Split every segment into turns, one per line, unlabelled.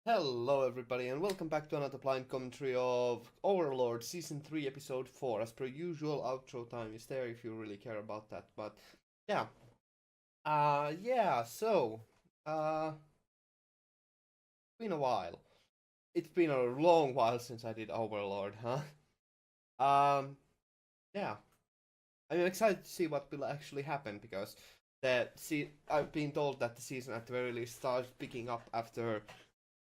Hello everybody and welcome back to another blind commentary of Overlord Season 3 Episode 4. As per usual, outro time is there if you really care about that, but yeah. So, it's been a while. It's been a long while since I did Overlord, huh? Um, yeah. I'm excited to see what will actually happen because I've been told that the season at the very least starts picking up after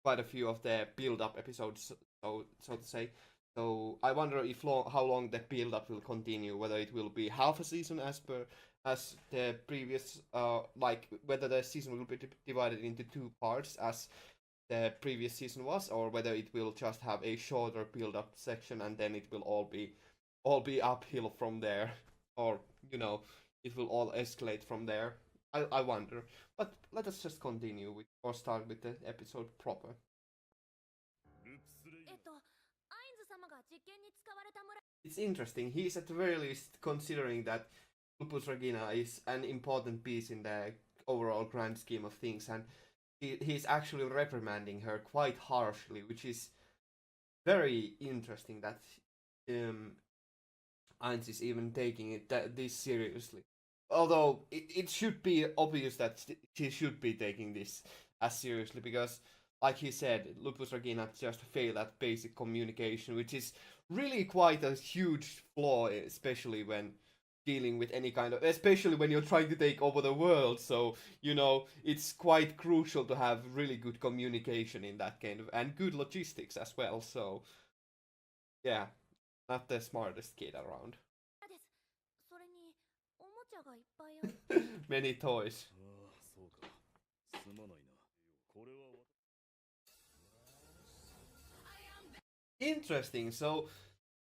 quite a few of the build-up episodes, so to say. So I wonder if how long the build-up will continue. Whether it will be half a season as the previous, like whether the season will be divided into two parts as the previous season was, or whether it will just have a shorter build-up section and then it will all be uphill from there, or you know, it will all escalate from there. I wonder, but let us just continue with or start with the episode proper. It's interesting. He's at the very least considering that Lupus Regina is an important piece in the overall grand scheme of things, and he's actually reprimanding her quite harshly, which is very interesting that um, Ainz is even taking this seriously. Although it should be obvious that she should be taking this as seriously because, like he said, Lupus Regina just failed at basic communication, which is really quite a huge flaw, especially when dealing with any kind of, especially when you're trying to take over the world. So it's quite crucial to have really good communication in that kind of and good logistics as well. So yeah, not the smartest kid around. Many toys. Interesting. So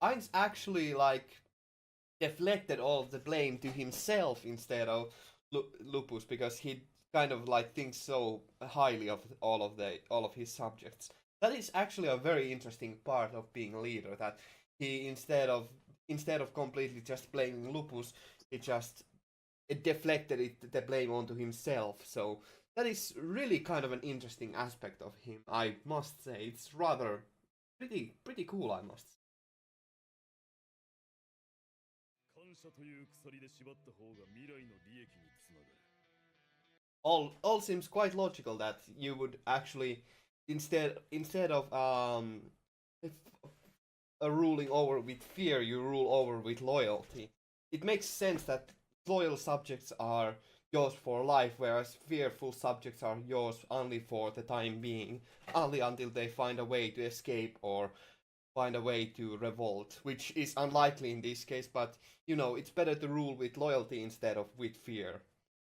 Ainz actually like deflected all of the blame to himself instead of Lupus because he kind of like thinks so highly of all of his subjects. That is actually a very interesting part of being a leader. That he instead of completely just blaming Lupus, he just deflected the blame onto himself. So that is really kind of an interesting aspect of him. I must say it's rather pretty cool. I must. All seems quite logical that you would actually instead of if, ruling over with fear, you rule over with loyalty. It makes sense that loyal subjects are yours for life, whereas fearful subjects are yours only for the time being, only until they find a way to escape or find a way to revolt, which is unlikely in this case, but it's better to rule with loyalty instead of with fear.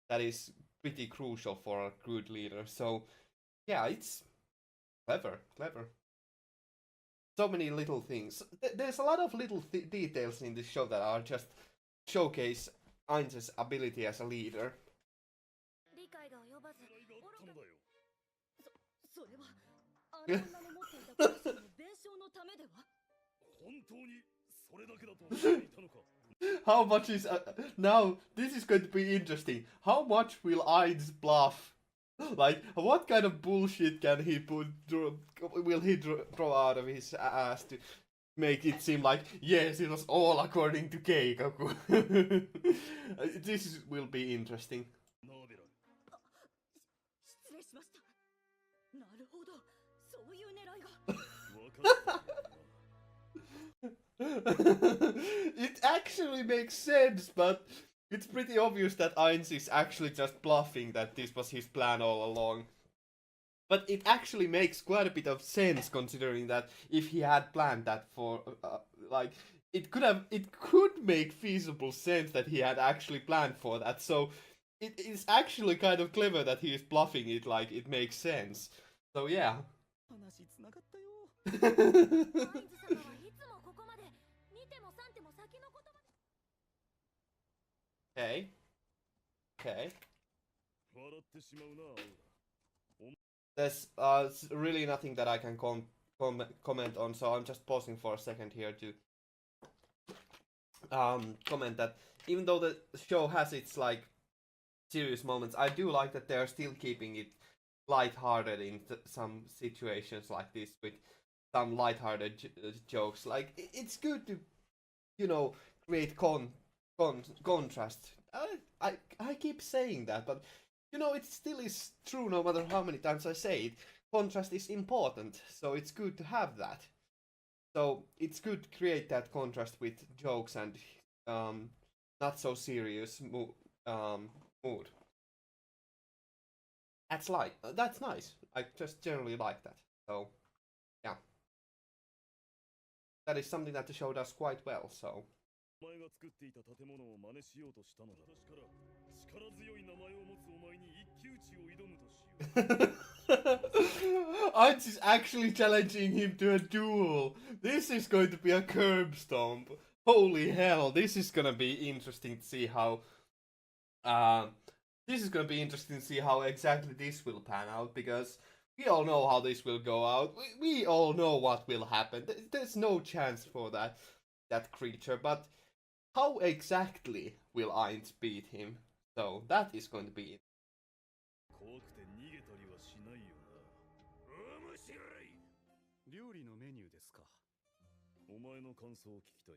That is pretty crucial for a good leader. So, yeah, it's clever. So many little things. There's a lot of little details in this show that are just showcase Ainz's ability as a leader. How much is now? This is going to be interesting. How much will Ainz bluff? Like, what kind of bullshit can he will he throw out of his ass to make it seem like, yes, it was all according to Keikaku? Will be interesting. It actually makes sense, but it's pretty obvious that Ainz is actually just bluffing that this was his plan all along. But it actually makes quite a bit of sense considering that if he had planned that for like it could make feasible sense that he had actually planned for that. So it is actually kind of clever that he is bluffing it like it makes sense. So yeah. Okay. Okay. There's really nothing that I can comment on, so I'm just pausing for a second here to comment that even though the show has its like serious moments, I do like that they're still keeping it lighthearted in some situations like this with some lighthearted jokes. Like it's good to create contrast. I keep saying that, but it still is true no matter how many times I say it. Contrast is important, so it's good to have that. So it's good to create that contrast with jokes and not so serious mood. That's nice. I just generally like that. So yeah, that is something that the show does quite well. So I'm just actually challenging him to a duel. This is going to be a curb stomp. Holy hell! This is gonna be interesting to see how. Um, this is gonna be interesting to see how exactly this will pan out because we all know how this will go out. We all know what will happen. There's no chance for that creature, but how exactly will Ainz beat him? So that is going to be.
怖くて逃げたりはしないよな。面白い。料理のメニューですか。お前の感想を聞きたい。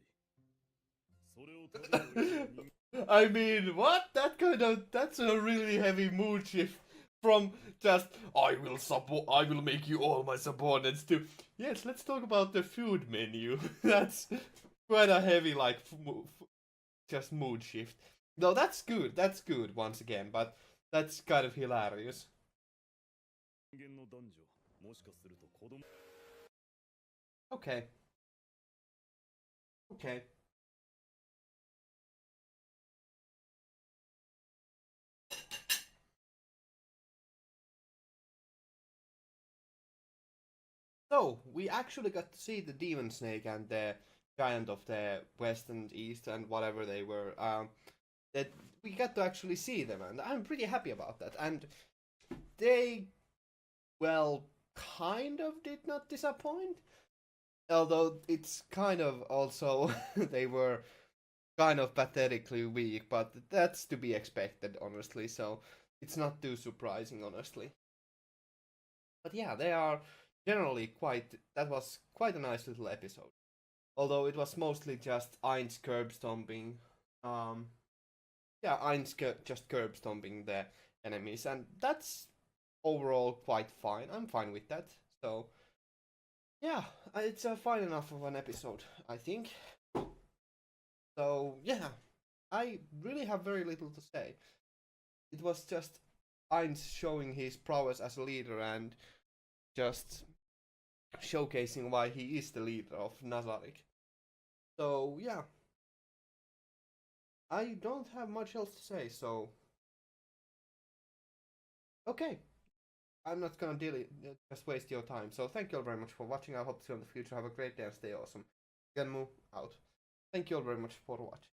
それを食べる人
I mean, what? That's a really heavy mood shift from just I will make you all my subordinates to yes, let's talk about the food menu. That's quite a heavy just mood shift. No, that's good. That's good once again, but that's kind of hilarious.
間の男女、もしかすると子供。
Okay. Okay. So, we actually got to see the Demon Snake and the Giant of the West and East and whatever they were. That we got to actually see them, and I'm pretty happy about that. And they, well, kind of did not disappoint. Although it's kind of also, they were kind of pathetically weak, but that's to be expected, honestly, so it's not too surprising, honestly. But yeah, they are generally that was quite a nice little episode. Although it was mostly just Ainz curb stomping. Yeah, Ainz just curb stomping the enemies, and that's overall quite fine. I'm fine with that. So, yeah, it's a fine enough of an episode, I think. So, yeah, I really have very little to say. It was just Ainz showing his prowess as a leader and just showcasing why he is the leader of Nazarick. So, yeah, I don't have much else to say, so. Okay, I'm not gonna just waste your time. So, thank you all very much for watching. I hope to see you in the future. Have a great day and stay awesome. Genmu out. Thank you all very much for watching.